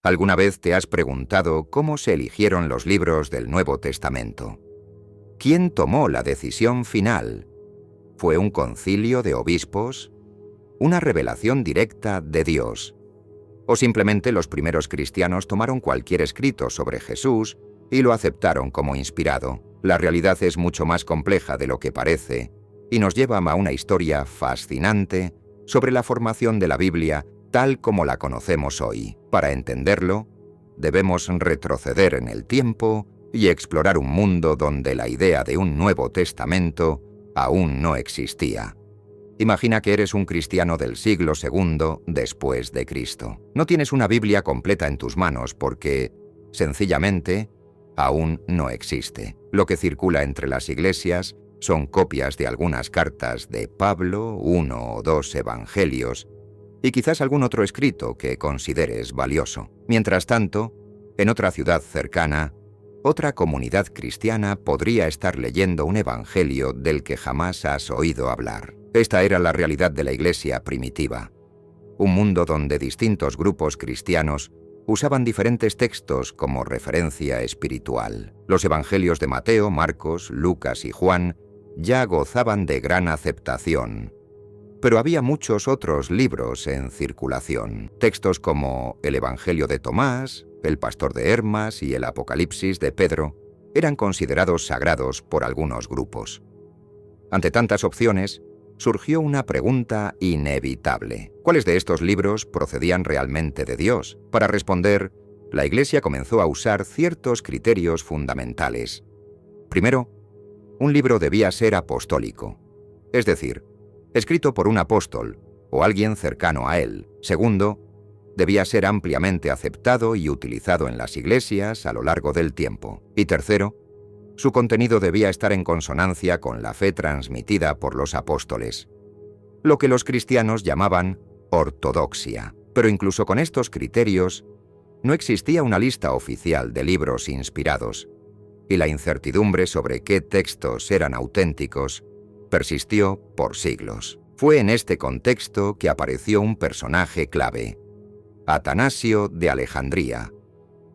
¿Alguna vez te has preguntado cómo se eligieron los libros del Nuevo Testamento? ¿Quién tomó la decisión final? ¿Fue un concilio de obispos? ¿Una revelación directa de Dios? ¿O simplemente los primeros cristianos tomaron cualquier escrito sobre Jesús y lo aceptaron como inspirado? La realidad es mucho más compleja de lo que parece y nos lleva a una historia fascinante sobre la formación de la Biblia tal como la conocemos hoy. Para entenderlo, debemos retroceder en el tiempo y explorar un mundo donde la idea de un Nuevo Testamento aún no existía. Imagina que eres un cristiano del siglo II después de Cristo. No tienes una Biblia completa en tus manos porque, sencillamente, aún no existe. Lo que circula entre las iglesias son copias de algunas cartas de Pablo, 1 o 2 evangelios, y quizás algún otro escrito que consideres valioso. Mientras tanto, en otra ciudad cercana, otra comunidad cristiana podría estar leyendo un evangelio del que jamás has oído hablar. Esta era la realidad de la iglesia primitiva. Un mundo donde distintos grupos cristianos usaban diferentes textos como referencia espiritual. Los evangelios de Mateo, Marcos, Lucas y Juan ya gozaban de gran aceptación. Pero había muchos otros libros en circulación. Textos como el Evangelio de Tomás, el Pastor de Hermas y el Apocalipsis de Pedro eran considerados sagrados por algunos grupos. Ante tantas opciones, surgió una pregunta inevitable. ¿Cuáles de estos libros procedían realmente de Dios? Para responder, la Iglesia comenzó a usar ciertos criterios fundamentales. Primero, un libro debía ser apostólico, es decir, escrito por un apóstol o alguien cercano a él. Segundo, debía ser ampliamente aceptado y utilizado en las iglesias a lo largo del tiempo. Y tercero, su contenido debía estar en consonancia con la fe transmitida por los apóstoles, lo que los cristianos llamaban ortodoxia. Pero incluso con estos criterios, no existía una lista oficial de libros inspirados, y la incertidumbre sobre qué textos eran auténticos persistió por siglos. Fue en este contexto que apareció un personaje clave, Atanasio de Alejandría,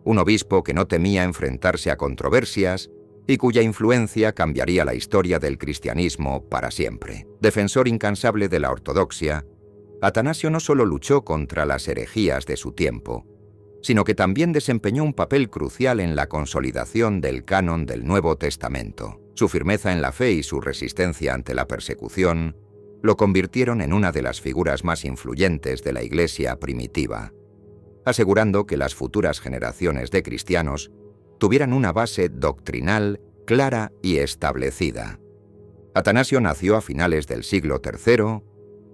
un obispo que no temía enfrentarse a controversias y cuya influencia cambiaría la historia del cristianismo para siempre. Defensor incansable de la ortodoxia, Atanasio no solo luchó contra las herejías de su tiempo, sino que también desempeñó un papel crucial en la consolidación del canon del Nuevo Testamento. Su firmeza en la fe y su resistencia ante la persecución lo convirtieron en una de las figuras más influyentes de la Iglesia primitiva, asegurando que las futuras generaciones de cristianos tuvieran una base doctrinal clara y establecida. Atanasio nació a finales del siglo III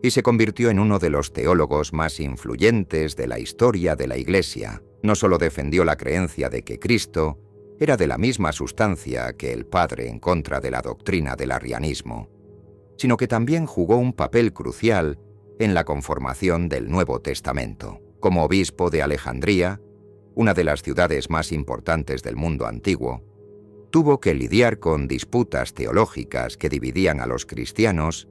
y se convirtió en uno de los teólogos más influyentes de la historia de la Iglesia. No solo defendió la creencia de que Cristo era de la misma sustancia que el Padre en contra de la doctrina del arrianismo, sino que también jugó un papel crucial en la conformación del Nuevo Testamento. Como obispo de Alejandría, una de las ciudades más importantes del mundo antiguo, tuvo que lidiar con disputas teológicas que dividían a los cristianos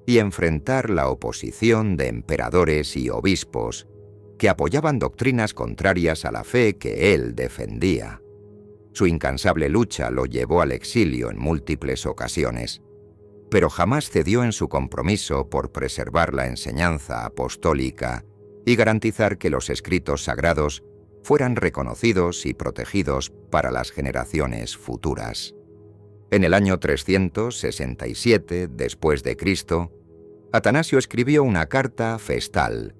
y enfrentar la oposición de emperadores y obispos que apoyaban doctrinas contrarias a la fe que él defendía. Su incansable lucha lo llevó al exilio en múltiples ocasiones, pero jamás cedió en su compromiso por preservar la enseñanza apostólica y garantizar que los escritos sagrados fueran reconocidos y protegidos para las generaciones futuras. En el año 367 después de Cristo, Atanasio escribió una carta festal,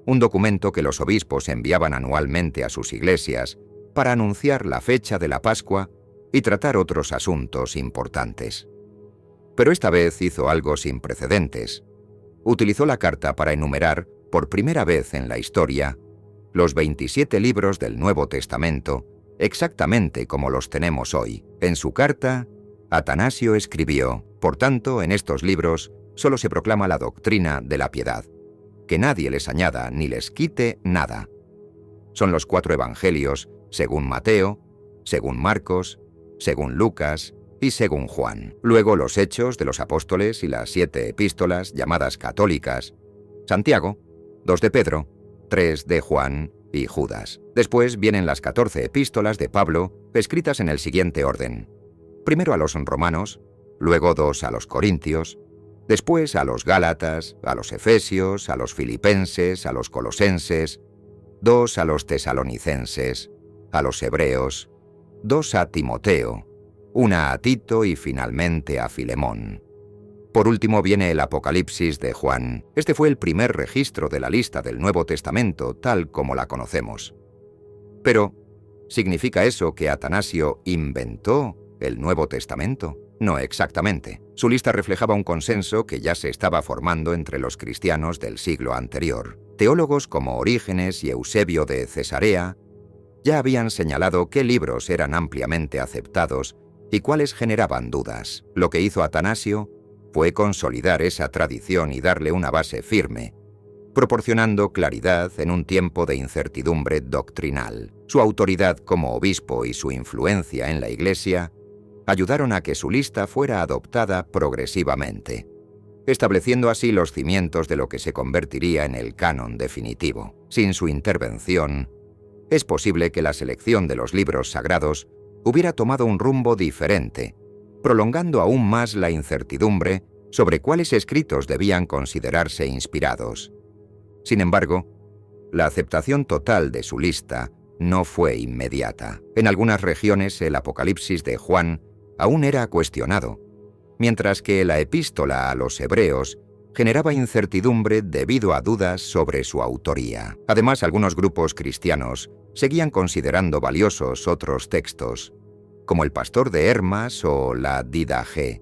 un documento que los obispos enviaban anualmente a sus iglesias para anunciar la fecha de la Pascua y tratar otros asuntos importantes. Pero esta vez hizo algo sin precedentes. Utilizó la carta para enumerar, por primera vez en la historia, los 27 libros del Nuevo Testamento, exactamente como los tenemos hoy. En su carta, Atanasio escribió: «Por tanto, en estos libros solo se proclama la doctrina de la piedad, que nadie les añada ni les quite nada. Son los 4 evangelios, según Mateo, según Marcos, según Lucas y según Juan. Luego los Hechos de los Apóstoles y las 7 epístolas llamadas católicas, Santiago, 2 de Pedro, 3 de Juan y Judas. Después vienen las 14 epístolas de Pablo, escritas en el siguiente orden. Primero a los romanos, luego 2 a los corintios, después a los gálatas, a los efesios, a los filipenses, a los colosenses, 2 a los tesalonicenses, a los hebreos, 2 a Timoteo, 1 a Tito y finalmente a Filemón. Por último viene el Apocalipsis de Juan. Este fue el primer registro de la lista del Nuevo Testamento tal como la conocemos. Pero, ¿significa eso que Atanasio inventó el Nuevo Testamento? No exactamente. Su lista reflejaba un consenso que ya se estaba formando entre los cristianos del siglo anterior. Teólogos como Orígenes y Eusebio de Cesarea ya habían señalado qué libros eran ampliamente aceptados y cuáles generaban dudas. Lo que hizo Atanasio fue consolidar esa tradición y darle una base firme, proporcionando claridad en un tiempo de incertidumbre doctrinal. Su autoridad como obispo y su influencia en la Iglesia ayudaron a que su lista fuera adoptada progresivamente, estableciendo así los cimientos de lo que se convertiría en el canon definitivo. Sin su intervención, es posible que la selección de los libros sagrados hubiera tomado un rumbo diferente, prolongando aún más la incertidumbre sobre cuáles escritos debían considerarse inspirados. Sin embargo, la aceptación total de su lista no fue inmediata. En algunas regiones el Apocalipsis de Juan aún era cuestionado, mientras que la epístola a los hebreos generaba incertidumbre debido a dudas sobre su autoría. Además, algunos grupos cristianos seguían considerando valiosos otros textos, como el Pastor de Hermas o la Didache,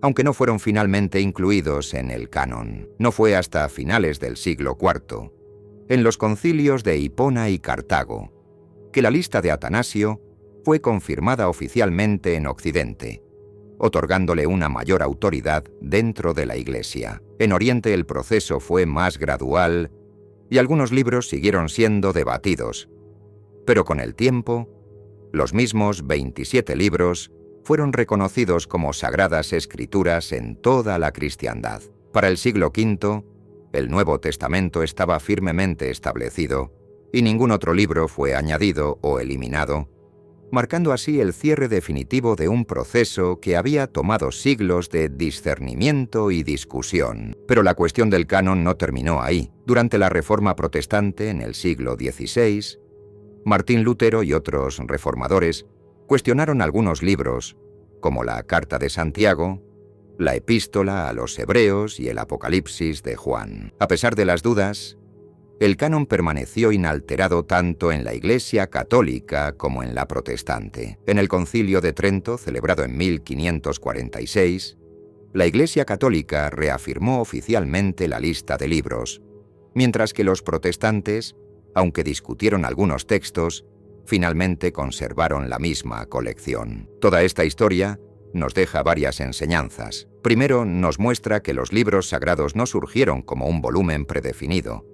aunque no fueron finalmente incluidos en el canon. No fue hasta finales del siglo IV, en los concilios de Hipona y Cartago, que la lista de Atanasio fue confirmada oficialmente en Occidente, otorgándole una mayor autoridad dentro de la Iglesia. En Oriente el proceso fue más gradual y algunos libros siguieron siendo debatidos, pero con el tiempo, los mismos 27 libros fueron reconocidos como sagradas escrituras en toda la cristiandad. Para el siglo V, el Nuevo Testamento estaba firmemente establecido y ningún otro libro fue añadido o eliminado, marcando así el cierre definitivo de un proceso que había tomado siglos de discernimiento y discusión. Pero la cuestión del canon no terminó ahí. Durante la Reforma Protestante en el siglo XVI, Martín Lutero y otros reformadores cuestionaron algunos libros, como la Carta de Santiago, la Epístola a los Hebreos y el Apocalipsis de Juan. A pesar de las dudas, el canon permaneció inalterado tanto en la Iglesia católica como en la protestante. En el Concilio de Trento, celebrado en 1546, la Iglesia católica reafirmó oficialmente la lista de libros, mientras que los protestantes, aunque discutieron algunos textos, finalmente conservaron la misma colección. Toda esta historia nos deja varias enseñanzas. Primero, nos muestra que los libros sagrados no surgieron como un volumen predefinido,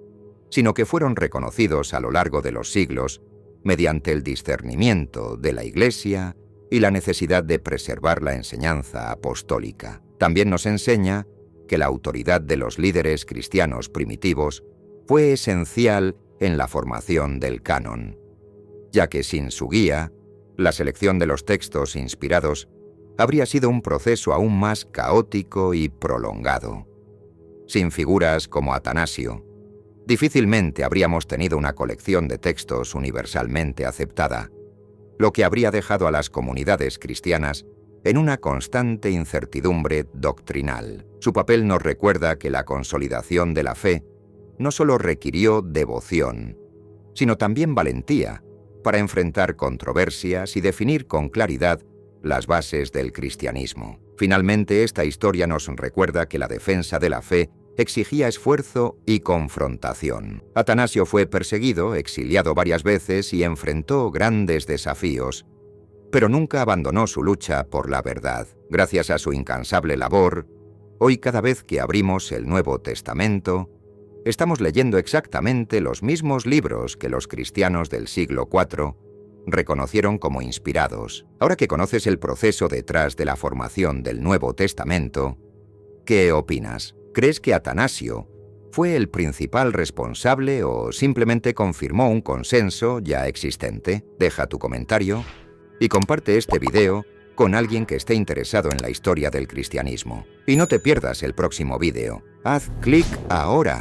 sino que fueron reconocidos a lo largo de los siglos mediante el discernimiento de la Iglesia y la necesidad de preservar la enseñanza apostólica. También nos enseña que la autoridad de los líderes cristianos primitivos fue esencial en la formación del canon, ya que sin su guía, la selección de los textos inspirados habría sido un proceso aún más caótico y prolongado. Sin figuras como Atanasio, difícilmente habríamos tenido una colección de textos universalmente aceptada, lo que habría dejado a las comunidades cristianas en una constante incertidumbre doctrinal. Su papel nos recuerda que la consolidación de la fe no solo requirió devoción, sino también valentía para enfrentar controversias y definir con claridad las bases del cristianismo. Finalmente, esta historia nos recuerda que la defensa de la fe exigía esfuerzo y confrontación. Atanasio fue perseguido, exiliado varias veces y enfrentó grandes desafíos, pero nunca abandonó su lucha por la verdad. Gracias a su incansable labor, hoy cada vez que abrimos el Nuevo Testamento, estamos leyendo exactamente los mismos libros que los cristianos del siglo IV reconocieron como inspirados. Ahora que conoces el proceso detrás de la formación del Nuevo Testamento, ¿qué opinas? ¿Crees que Atanasio ¿Fue el principal responsable o simplemente confirmó un consenso ya existente? Deja tu comentario y comparte este video con alguien que esté interesado en la historia del cristianismo. Y no te pierdas el próximo vídeo. Haz clic ahora